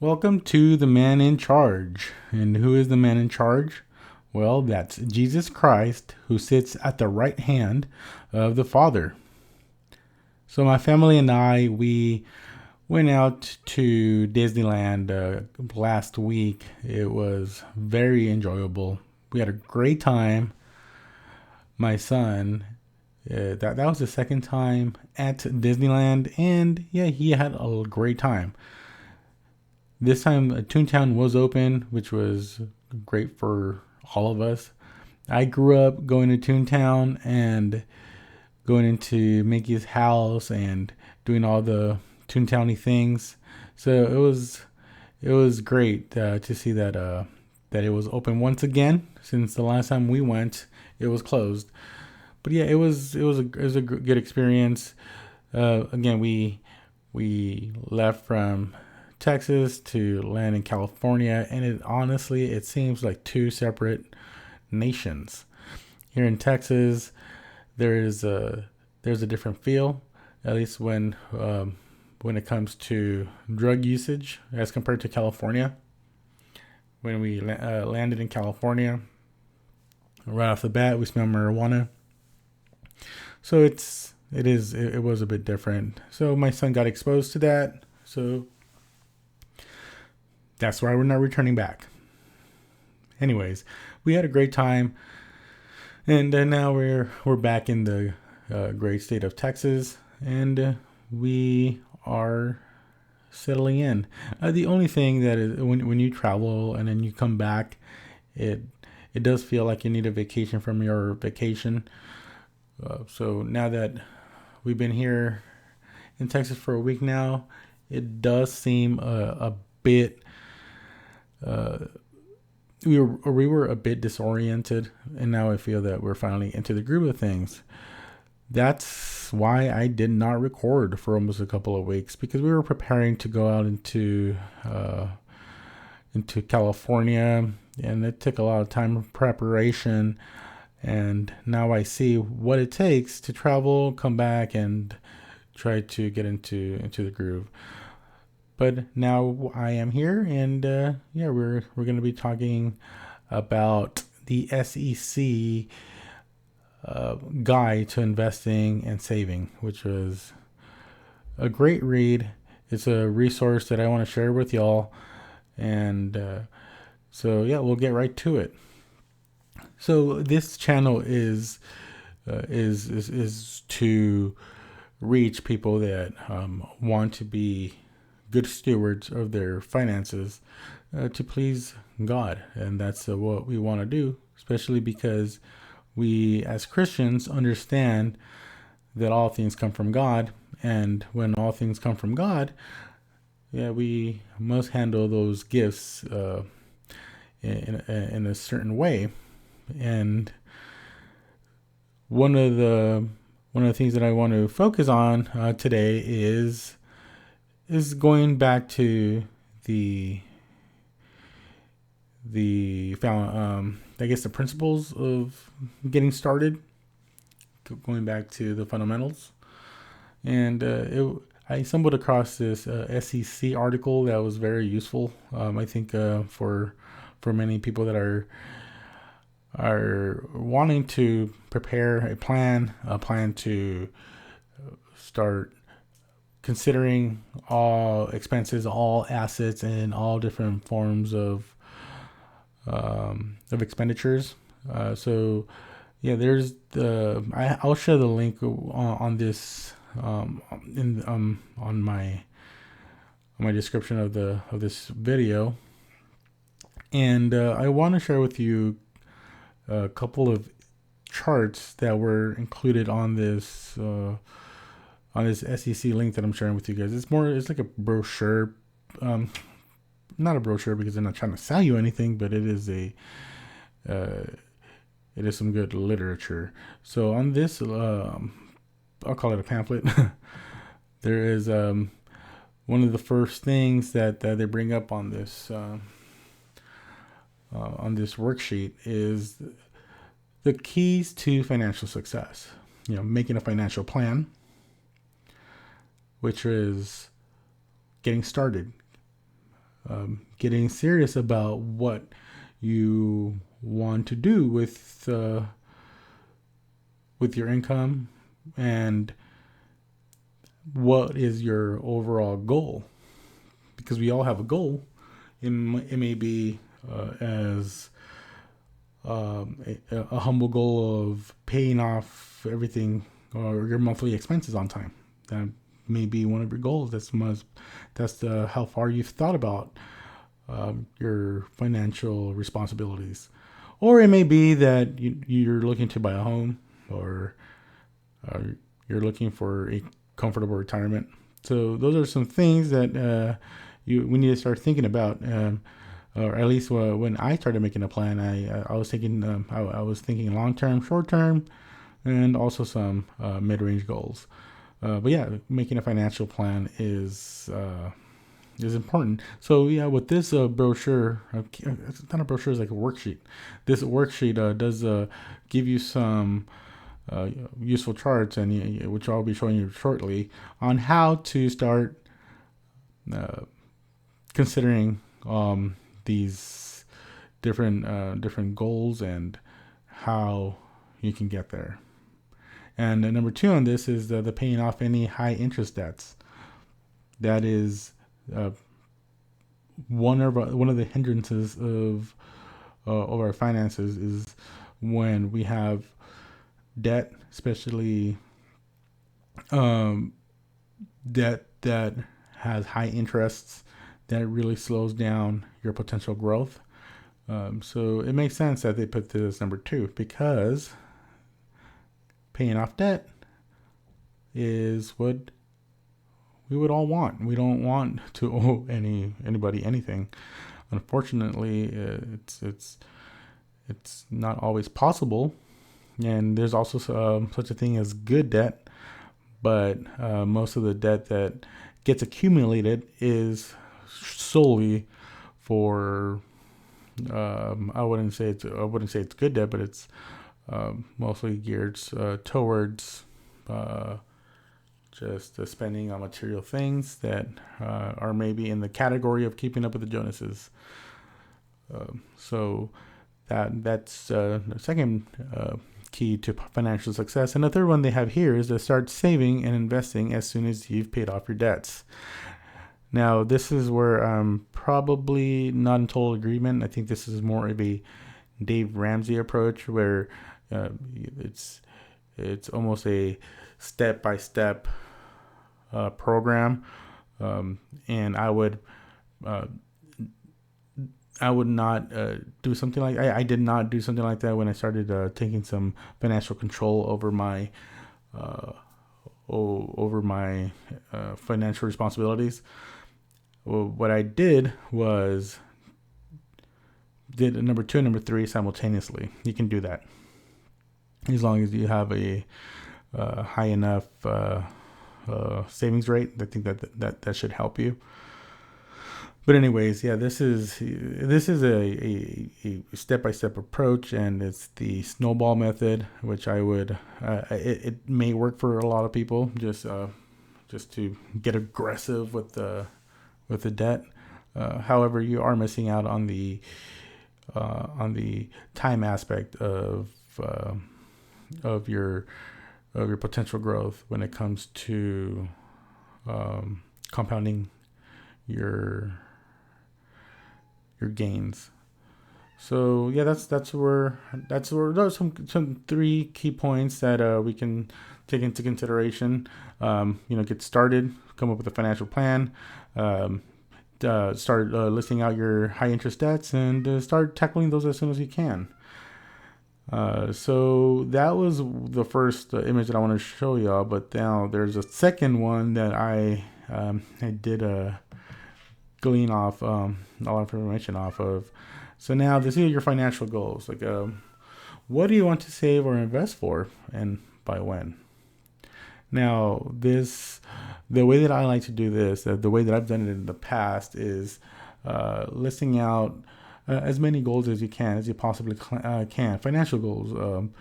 Welcome to the man in charge. And who is the man in charge? Well, that's Jesus Christ, who sits at the right hand of the Father. So my family and I, we went out to Disneyland last week. It was very enjoyable. We had a great time. My son, that was the second time at Disneyland, and yeah, he had a great time. This time, Toontown was open, which was great for all of us. I grew up going to Toontown and going into Mickey's house and doing all the Toontowny things. So it was great to see that it was open once again. Since the last time we went, it was closed. But yeah, it was a good experience. Again, we left from Texas to land in California, and it seems like two separate nations. Here in Texas, there's a different feel, at least when it comes to drug usage as compared to California. When we landed in California, right off the bat, we smelled marijuana. So it was a bit different. So my son got exposed to that. So that's why we're not returning back. Anyways, we had a great time, and now we're back in the great state of Texas, and we are settling in. The only thing that is when you travel and then you come back, it it does feel like you need a vacation from your vacation. So now that we've been here in Texas for a week now, it does seem a bit. Uh, we were a bit disoriented, and now I feel that we're finally into the groove of things. That's why I did not record for almost a couple of weeks, because we were preparing to go out into California, and it took a lot of time of preparation. And now I see what it takes to travel, come back, and try to get into the groove. But now I am here, and yeah, we're going to be talking about the SEC guide to investing and saving, which was a great read. It's a resource that I want to share with y'all, and so yeah, we'll get right to it. So this channel is to reach people that want to be good stewards of their finances to please God, and that's what we want to do, especially because we as Christians understand that all things come from God, and when all things come from God, yeah, we must handle those gifts in a certain way. And one of the one of the things that I want to focus on today is going back to the I guess the principles of getting started, going back to the fundamentals. And I stumbled across this SEC article that was very useful. I think for many people that are wanting to prepare a plan to start considering all expenses, all assets, and all different forms of expenditures. So yeah, I'll share the link on this on my description of this video, and I want to share with you a couple of charts that were included on this SEC link that I'm sharing with you guys. It's like a brochure, not a brochure because they're not trying to sell you anything, but it is some good literature. So on this, I'll call it a pamphlet. There is one of the first things that they bring up on this worksheet is the keys to financial success. Making a financial plan, which is getting started, getting serious about what you want to do with your income, and what is your overall goal, because we all have a goal. It may be as a humble goal of paying off everything or your monthly expenses on time. That may be one of your goals. That's how far you've thought about your financial responsibilities. Or it may be that you're looking to buy a home, or you're looking for a comfortable retirement. So those are some things that we need to start thinking about. Or at least when I started making a plan, I was thinking I was thinking long term, short term, and also some mid range goals. But yeah, making a financial plan is important. So yeah, with this brochure, it's not a brochure, it's like a worksheet. This worksheet does give you some useful charts, and which I'll be showing you shortly, on how to start considering these different goals and how you can get there. And number 2 on this is the paying off any high interest debts. That is one of the hindrances of our finances, is when we have debt, especially debt that has high interests, that really slows down your potential growth. So it makes sense that they put this as number 2, because paying off debt is what we would all want. We don't want to owe anybody anything. Unfortunately, it's not always possible, and there's also such a thing as good debt. But most of the debt that gets accumulated is solely for I wouldn't say it's good debt, but it's mostly geared towards just spending on material things that are maybe in the category of keeping up with the Jonases. So that's the second key to financial success. And the third one they have here is to start saving and investing as soon as you've paid off your debts. Now, this is where I'm probably not in total agreement. I think this is more of a Dave Ramsey approach, where it's almost a step-by-step program, and I would not do something like I did not do something like that when I started taking some financial control over my financial responsibilities. Well, what I did was did number 2 and number 3 simultaneously. You can do that as long as you have a high enough savings rate. I think that should help you. But anyways, yeah, this is a step-by-step approach, and it's the snowball method, which I would it may work for a lot of people, just to get aggressive with the debt. However, you are missing out on the time aspect of your potential growth when it comes to compounding your gains. So yeah, that's where those are some 3 key points that we can take into consideration. Get started, come up with a financial plan, start listing out your high interest debts, and start tackling those as soon as you can. So that was the first image that I want to show y'all, but now there's a second one that I did glean off a lot of information off of. So now these are your financial goals. Like, what do you want to save or invest for, and by when? Now, the way that I like to do this, the way that I've done it in the past, is listing out as many goals as you possibly can. Financial goals.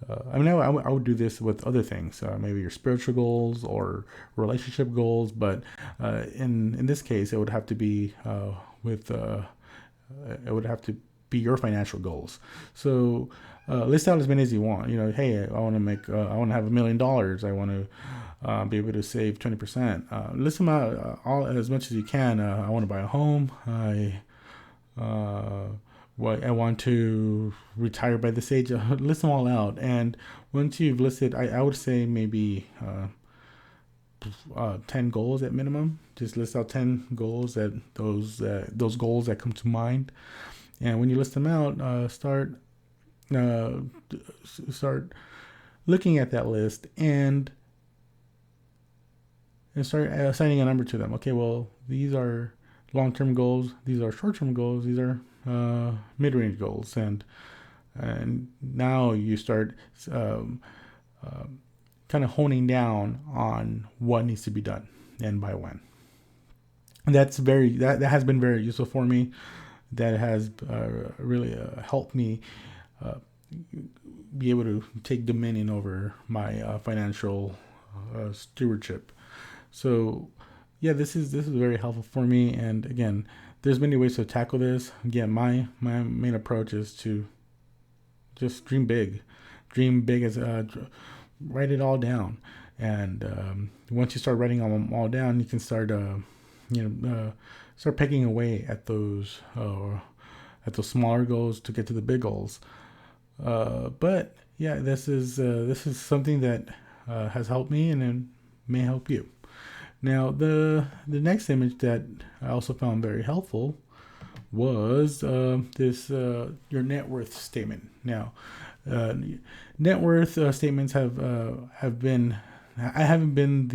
I would do this with other things, maybe your spiritual goals or relationship goals, but in this case, it would have to be with it would have to be your financial goals. So list out as many as you want. Hey, I want to I want to have $1 million. I want to be able to save 20%. List them out all as much as you can. I want to buy a home. I want to retire by this age. List them all out, and once you've listed, I would say maybe 10 goals at minimum. Just list out 10 goals, that those goals that come to mind. And when you list them out, start looking at that list and start assigning a number to them. Okay, well, these are long-term goals. These are short-term goals. These are mid-range goals. And now you start kind of honing down on what needs to be done and by when. And that has been very useful for me. That has really helped me be able to take dominion over my financial stewardship. So yeah, this is very helpful for me. And again, there's many ways to tackle this. Again, my main approach is to just dream big as write it all down. And once you start writing them all down, you can start start pecking away at those smaller goals to get to the big goals. But yeah, this is something that has helped me, and it may help you. Now, the next image that I also found very helpful was this your net worth statement. Now, net worth statements have been, I haven't been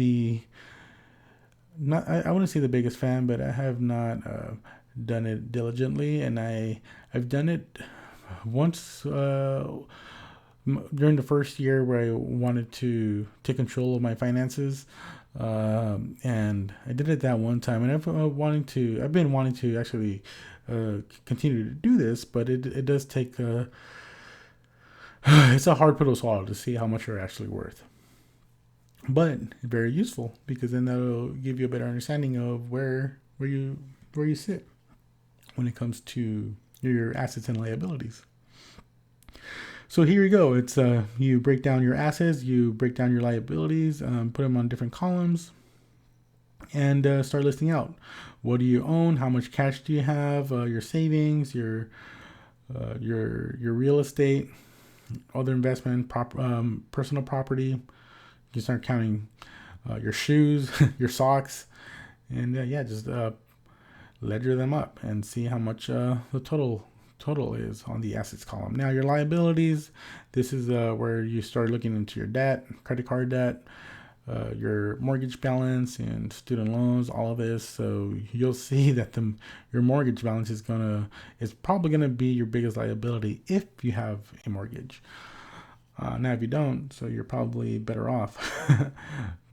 I wouldn't say the biggest fan, but I have not done it diligently, and I've done it once during the first year where I wanted to take control of my finances, and I did it that one time, and I've been wanting to actually continue to do this, but it does take it's a hard pill to swallow to see how much you're actually worth. But very useful, because then that'll give you a better understanding of where you sit when it comes to your assets and liabilities. So here you go. It's you break down your assets, you break down your liabilities, put them on different columns, and start listing out what do you own, how much cash do you have, your savings, your real estate, other investment, personal property. You start counting your shoes, your socks, and just ledger them up and see how much the total is on the assets column. Now, your liabilities, this is where you start looking into your debt, credit card debt, your mortgage balance, and student loans, all of this. So you'll see that your mortgage balance is probably gonna be your biggest liability if you have a mortgage. Now, if you don't, so you're probably better off.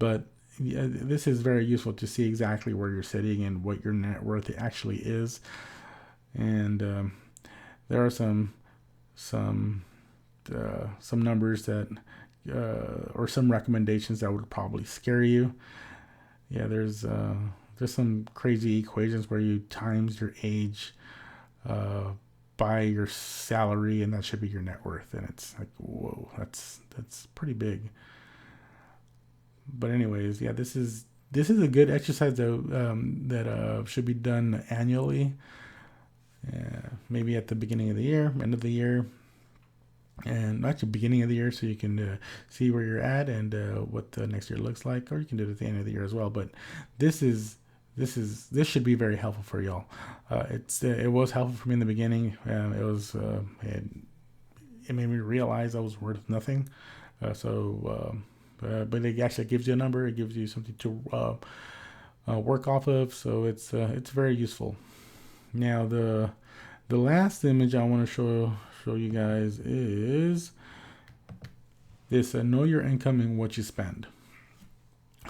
But yeah, this is very useful to see exactly where you're sitting and what your net worth actually is. And there are some numbers that or some recommendations that would probably scare you. Yeah, there's some crazy equations where you times your age by your salary, and that should be your net worth, and it's like, whoa, that's pretty big. But anyways, yeah, this is a good exercise that should be done annually, maybe at the beginning of the year, end of the year, and actually beginning of the year, so you can see where you're at and what the next year looks like, or you can do it at the end of the year as well. But this should be very helpful for y'all. It was helpful for me in the beginning. It made me realize I was worth nothing. But it actually gives you a number. It gives you something to work off of. So it's very useful. Now the last image I want to show you guys is this: know your income and what you spend.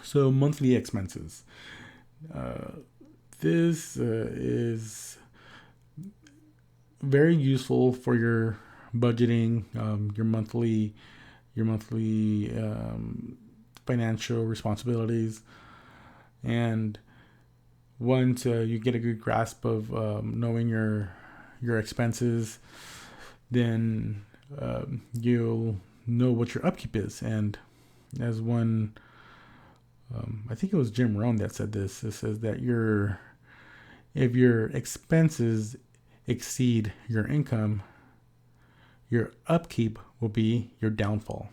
So monthly expenses. This is very useful for your budgeting, your monthly financial responsibilities. And once you get a good grasp of knowing your expenses, then you'll know what your upkeep is. And as one, I think it was Jim Rohn that said this. It says that if your expenses exceed your income, your upkeep will be your downfall.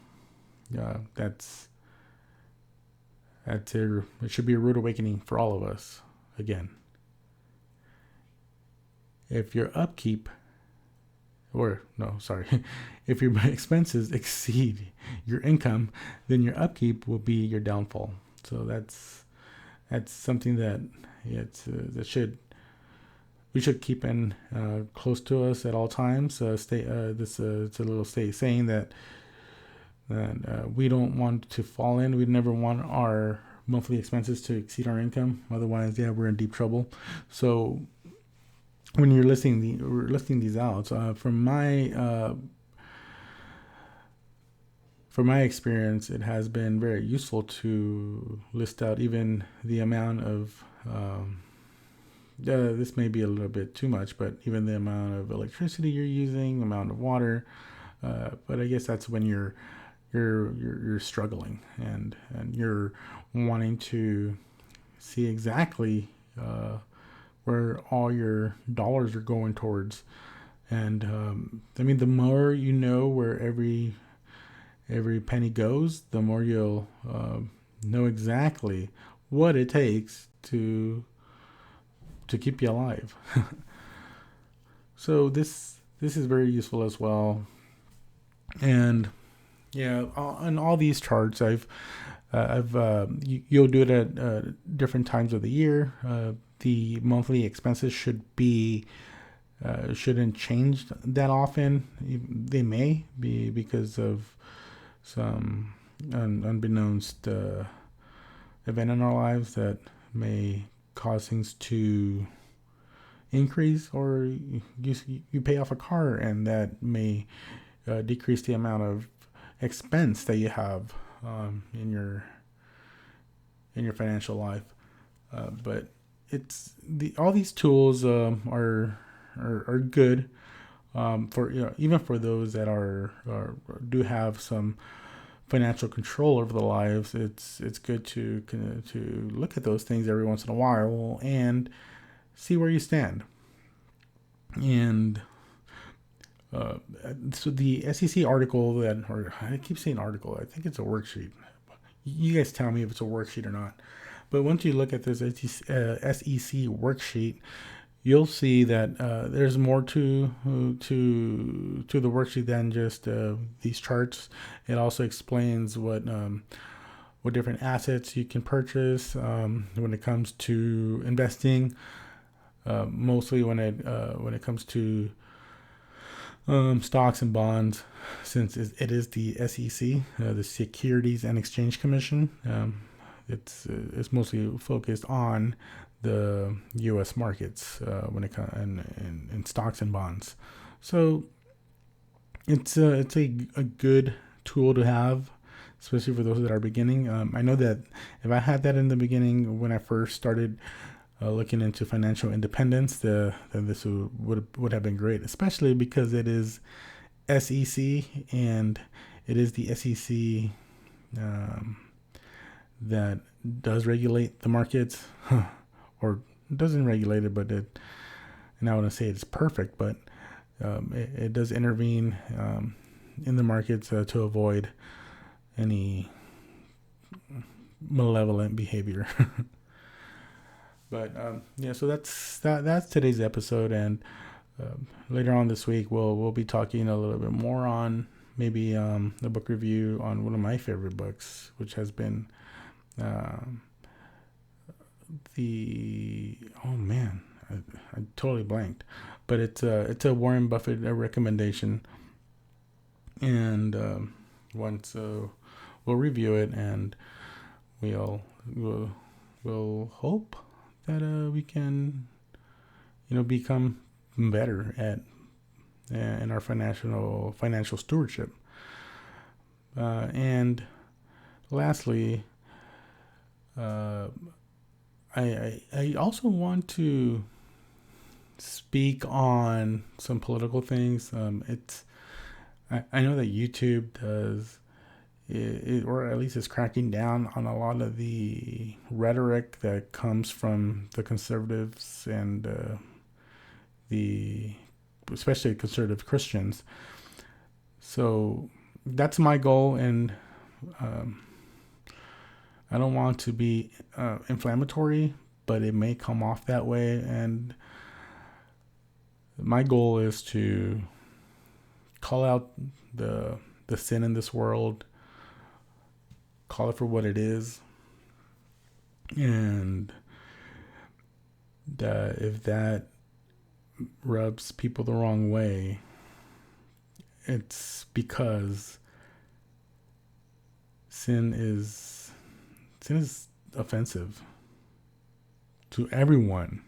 That's it should be a rude awakening for all of us. Again, if your upkeep, or no, sorry, if your expenses exceed your income, then your upkeep will be your downfall. So that's something that we should keep in close to us at all times. It's a little saying that we don't want to fall in. We never want our monthly expenses to exceed our income. Otherwise, we're in deep trouble. So when you're listing these out, from my experience, it has been very useful to list out even the amount of this may be a little bit too much, but even the amount of electricity you're using, amount of water. But I guess that's when you're struggling and you're wanting to see exactly where all your dollars are going towards. And I mean, the more you know where every penny goes, the more you'll know exactly what it takes to keep you alive. So this is very useful as well. And on all these charts, you'll do it at different times of the year. The monthly expenses shouldn't change that often. They may be because of some unbeknownst event in our lives that may cause things to increase, or you pay off a car and that may decrease the amount of expense that you have in your financial life. But it's all these tools are good for even for those that are do have some financial control over their lives. It's good to look at those things every once in a while and see where you stand. And so the SEC article or I keep saying article, I think it's a worksheet. You guys tell me if it's a worksheet or not. But once you look at this SEC worksheet, you'll see that there's more to the worksheet than just these charts. It also explains what different assets you can purchase when it comes to investing. Mostly when it comes to stocks and bonds, since it is the SEC, the Securities and Exchange Commission. It's mostly focused on the U.S. markets when it comes in stocks and bonds. So it's a good tool to have, especially for those that are beginning. I know that if I had that in the beginning when I first started looking into financial independence, then this would have been great, especially because it is SEC and it is the SEC that does regulate the markets, or doesn't regulate it, but it. And I wouldn't say it's perfect, but it does intervene in the markets to avoid any malevolent behavior. But so that's today's episode, and later on this week we'll be talking a little bit more on maybe a book review on one of my favorite books, which has been I totally blanked, but it's a Warren Buffett recommendation, and once we'll review it, and we'll hope that we can become better at in our financial stewardship. And lastly, I also want to speak on some political things. I know that YouTube does or at least is cracking down on a lot of the rhetoric that comes from the conservatives and the especially conservative Christians. So that's my goal, and um, I don't want to be inflammatory, but it may come off that way. And my goal is to call out the sin in this world, call it for what it is, and if that rubs people the wrong way, it's because sin is offensive to everyone,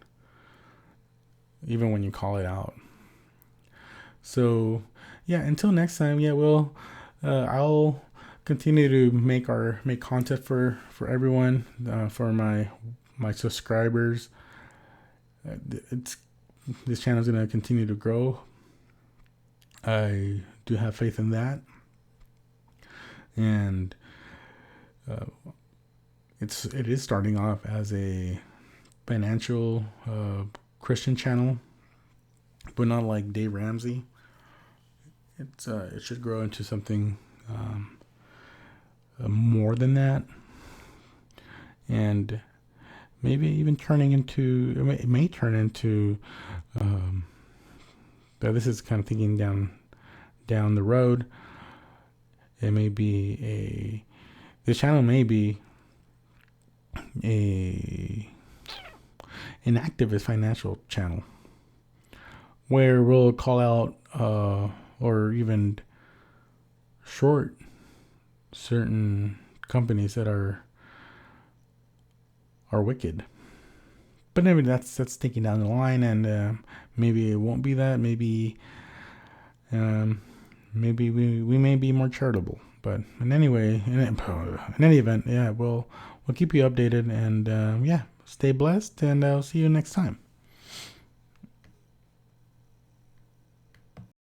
even when you call it out. So yeah, until next time, I'll continue to make content for everyone, for my subscribers. This channel is going to continue to grow. I do have faith in that, and it is starting off as a financial Christian channel, but not like Dave Ramsey. It should grow into something more than that, and maybe even it may turn into. But this is kind of thinking down the road. It may be this channel may be an activist financial channel where we'll call out or even short certain companies that are wicked. But maybe that's thinking down the line, and maybe it won't be that. Maybe we may be more charitable. But in any event, yeah, we'll keep you updated, and stay blessed, and I'll see you next time.